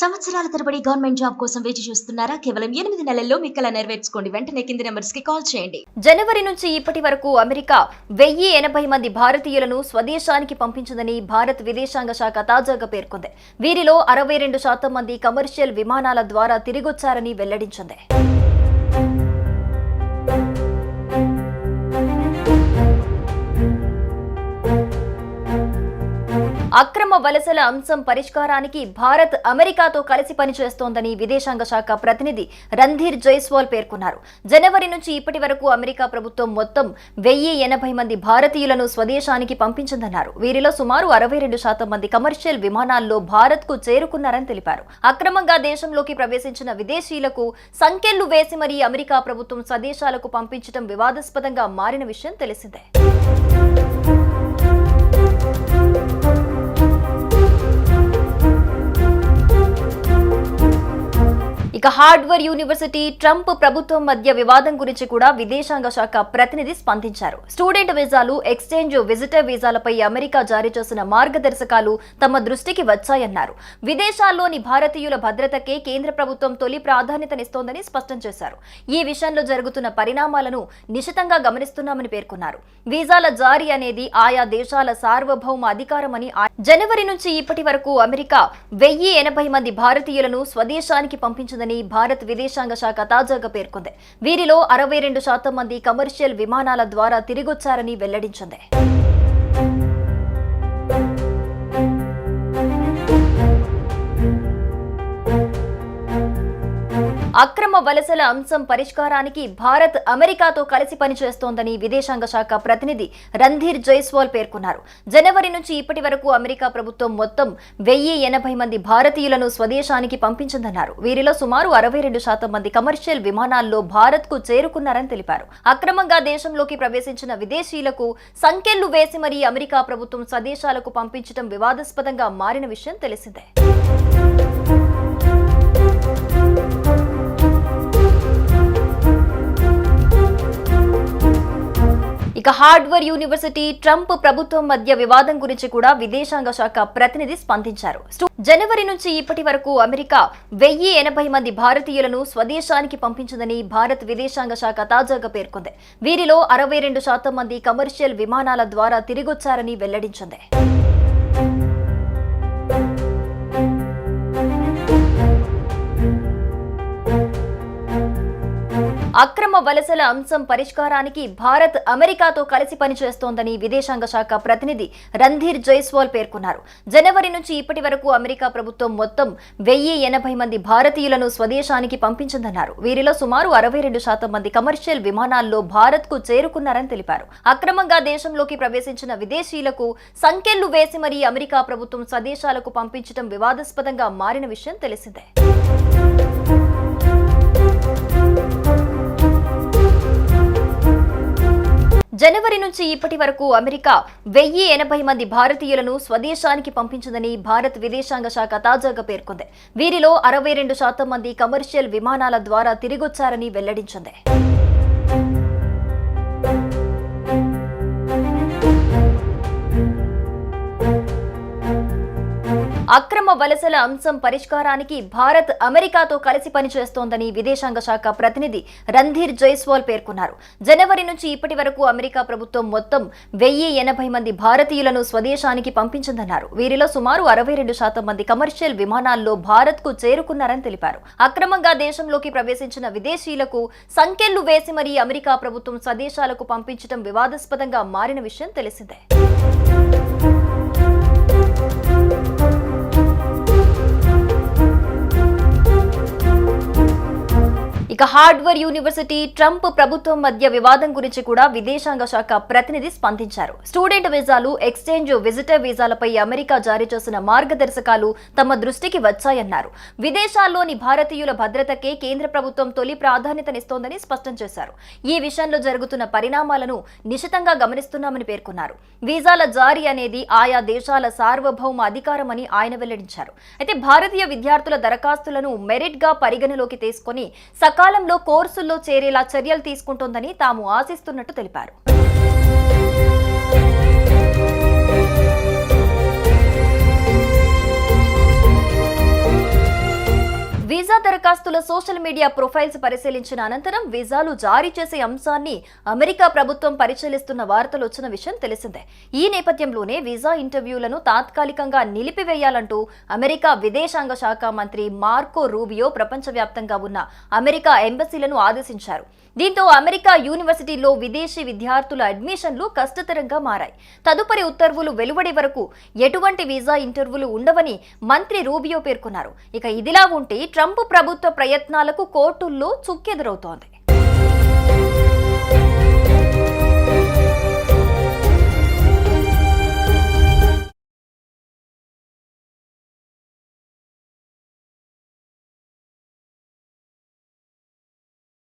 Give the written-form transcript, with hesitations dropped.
సంవత్సరాల తరబడి government job కోసం వేచి చూస్తున్నారా? కేవలం 8 నెలల్లో మీ కల నెరవేర్చుకోండి. వెంటనే కింది నెంబర్స్ కి కాల్ చేయండి. జనవరి నుంచి ఇప్పటి వరకు అమెరికా 1080 మంది భారతీయులను స్వదేశానికి పంపించిందని భారత్ విదేశాంగ శాఖ తాజాగా పేర్కొంది. వీరిలో 62% మంది కమర్షియల్ విమానాల ద్వారా తిరిగొచ్చారని వెల్లడించింది. అక్రమ వలసల అంశం పరిష్కారానికి భారత్ అమెరికాతో కలిసి పనిచేస్తోందని విదేశాంగ శాఖ ప్రతినిధి రణ్ధీర్ జైస్వాల్ పేర్కొన్నారు. జనవరి నుంచి ఇప్పటి వరకు అమెరికా ప్రభుత్వం మొత్తం 1080 మంది భారతీయులను స్వదేశానికి పంపించిందన్నారు. వీరిలో సుమారు 62% మంది కమర్షియల్ విమానాల్లో భారత్ కు చేరుకున్నారని తెలిపారు. అక్రమంగా దేశంలోకి ప్రవేశించిన విదేశీయులకు సంకెళ్లు వేసి మరీ అమెరికా ప్రభుత్వం స్వదేశాలకు పంపించడం వివాదాస్పదంగా మారిన విషయం తెలిసిందే. ఇక హార్వర్డ్ యూనివర్సిటీ ట్రంప్ ప్రభుత్వం మధ్య వివాదం గురించి కూడా విదేశాంగ శాఖ ప్రతినిధి స్పందించారు. స్టూడెంట్ వీసాలు, ఎక్స్చేంజ్ విజిటర్ వీసాలపై అమెరికా జారీ చేసిన మార్గదర్శకాలు తమ దృష్టికి వచ్చాయన్నారు. విదేశాల్లోని భారతీయుల భద్రతకే కేంద్ర ప్రభుత్వం తొలి ప్రాధాన్యతనిస్తోందని స్పష్టం చేశారు. ఈ విషయంలో జరుగుతున్న పరిణామాలను నిశితంగా గమనిస్తున్నామని పేర్కొన్నారు. వీసాల జారీ అనేది ఆయా దేశాల సార్వభౌమ అధికారమని, జనవరి నుంచి ఇప్పటి వరకు అమెరికా 1080 మంది భారతీయులను స్వదేశానికి పంపించిందని భారత్ విదేశాంగ శాఖ తాజాగా పేర్కొంది. వీరిలో 62% మంది కమర్షియల్ విమానాల ద్వారా తిరిగొచ్చారని వెల్లడించింది. అక్రమ వలసల అంశం పరిష్కారానికి భారత్ అమెరికాతో కలిసి పనిచేస్తోందని విదేశాంగ శాఖ ప్రతినిధి రణ్ధీర్ జైస్వాల్ పేర్కొన్నారు. జనవరి నుంచి ఇప్పటి వరకు అమెరికా ప్రభుత్వం మొత్తం 1080 మంది భారతీయులను స్వదేశానికి పంపించిందన్నారు. వీరిలో సుమారు 62% మంది కమర్షియల్ విమానాల్లో భారత్ కు చేరుకున్నారని తెలిపారు. అక్రమంగా దేశంలోకి ప్రవేశించిన విదేశీయులకు సంకెళ్లు వేసి మరీ అమెరికా ప్రభుత్వం స్వదేశాలకు పంపించడం వివాదాస్పదంగా మారిన విషయం తెలిసిందే. ఇక హార్వర్డ్ యూనివర్సిటీ ట్రంప్ ప్రభుత్వం మధ్య వివాదం గురించి కూడా విదేశాంగ శాఖ ప్రతినిధి స్పందించారు. జనవరి నుంచి ఇప్పటి వరకు అమెరికా 1080 మంది భారతీయులను స్వదేశానికి పంపించిందని భారత్ విదేశాంగ శాఖ తాజాగా పేర్కొంది. వీరిలో 62% మంది కమర్షియల్ విమానాల ద్వారా తిరిగొచ్చారని వెల్లడించింది. అక్రమ వలసల అంశం పరిష్కారానికి భారత్ అమెరికాతో కలిసి పనిచేస్తోందని విదేశాంగ శాఖ ప్రతినిధి రణ్ధీర్ జైస్వాల్ పేర్కొన్నారు. జనవరి నుంచి ఇప్పటి వరకు అమెరికా ప్రభుత్వం మొత్తం 1080 మంది భారతీయులను స్వదేశానికి పంపించిందన్నారు. వీరిలో సుమారు 62% మంది కమర్షియల్ విమానాల్లో భారత్ కు చేరుకున్నారని తెలిపారు. అక్రమంగా దేశంలోకి ప్రవేశించిన విదేశీయులకు సంకెళ్లు వేసి మరీ అమెరికా ప్రభుత్వం స్వదేశాలకు పంపించడం వివాదాస్పదంగా మారిన విషయం తెలిసిందే. జనవరి నుంచి ఇప్పటి వరకు అమెరికా 1080 మంది భారతీయులను స్వదేశానికి పంపించిందని భారత్ విదేశాంగ శాఖ తాజాగా పేర్కొంది. వీరిలో 62% మంది కమర్షియల్ విమానాల ద్వారా తిరిగొచ్చారని వెల్లడించింది. అక్రమ వలసల అంశం పరిష్కారానికి భారత్ అమెరికాతో కలిసి పనిచేస్తోందని విదేశాంగ శాఖ ప్రతినిధి రణ్ధీర్ జైస్వాల్ పేర్కొన్నారు. జనవరి నుంచి ఇప్పటి వరకు అమెరికా ప్రభుత్వం మొత్తం 1080 మంది భారతీయులను స్వదేశానికి పంపించిందన్నారు. వీరిలో సుమారు 62% మంది కమర్షియల్ విమానాల్లో భారత్ కు చేరుకున్నారని తెలిపారు. అక్రమంగా దేశంలోకి ప్రవేశించిన విదేశీయులకు సంకెళ్లు వేసి మరీ అమెరికా ప్రభుత్వం స్వదేశాలకు పంపించడం వివాదాస్పదంగా మారిన విషయం తెలిసిందే. ఇక హార్వర్డ్ యూనివర్సిటీ ట్రంప్ ప్రభుత్వం మధ్య వివాదం గురించి కూడా విదేశాంగ శాఖ ప్రతినిధి స్పందించారు. స్టూడెంట్ వీసాలు, ఎక్స్చేంజ్ విజిటర్ వీసాలపై అమెరికా జారీ చేసిన మార్గదర్శకాలు తమ దృష్టికి వచ్చాయన్నారు. విదేశాల్లోని భారతీయుల భద్రతకే కేంద్ర ప్రభుత్వం తొలి ప్రాధాన్యతనిస్తోందని స్పష్టం చేశారు. ఈ విషయంలో జరుగుతున్న పరిణామాలను నిశితంగా గమనిస్తున్నామని పేర్కొన్నారు. వీసాల జారీ అనేది ఆయా దేశాల సార్వభౌమ అధికారమని ఆయన వెల్లడించారు. అయితే భారతీయ విద్యార్థుల దరఖాస్తులను మెరిట్ గా పరిగణలోకి తీసుకుని సకాలంలో కోర్సుల్లో చేరేలా చర్యలు తీసుకుంటోందని తాము ఆశిస్తున్నట్టు తెలిపారు. దరఖాస్తుల సోషల్ మీడియా ప్రొఫైల్స్ పరిశీలించిన అనంతరం వీసాలు జారీ చేసే అంశాన్ని అమెరికా ప్రభుత్వం పరిశీలిస్తున్న వార్తలు వచ్చిన విషయం తెలిసిందే. ఈ నేపథ్యంలోనే వీసా ఇంటర్వ్యూలను తాత్కాలికంగా నిలిపివేయాలంటూ అమెరికా విదేశాంగ శాఖ మంత్రి మార్కో రూబియో ప్రపంచవ్యాప్తంగా ఉన్న అమెరికా ఎంబసీలను ఆదేశించారు. దీంతో అమెరికా యూనివర్సిటీల్లో విదేశీ విద్యార్థుల అడ్మిషన్లు కష్టతరంగా మారాయి. తదుపరి ఉత్తర్వులు వెలువడే వరకు ఎటువంటి వీసా ఇంటర్వ్యూలు ఉండవని మంత్రి రూబియో పేర్కొన్నారు. ఇక ఇదిలా ఉంటే ట్రంప్ ప్రభుత్వ ప్రయత్నాలకు కోర్టుల్లో చుక్కెదురవుతోంది.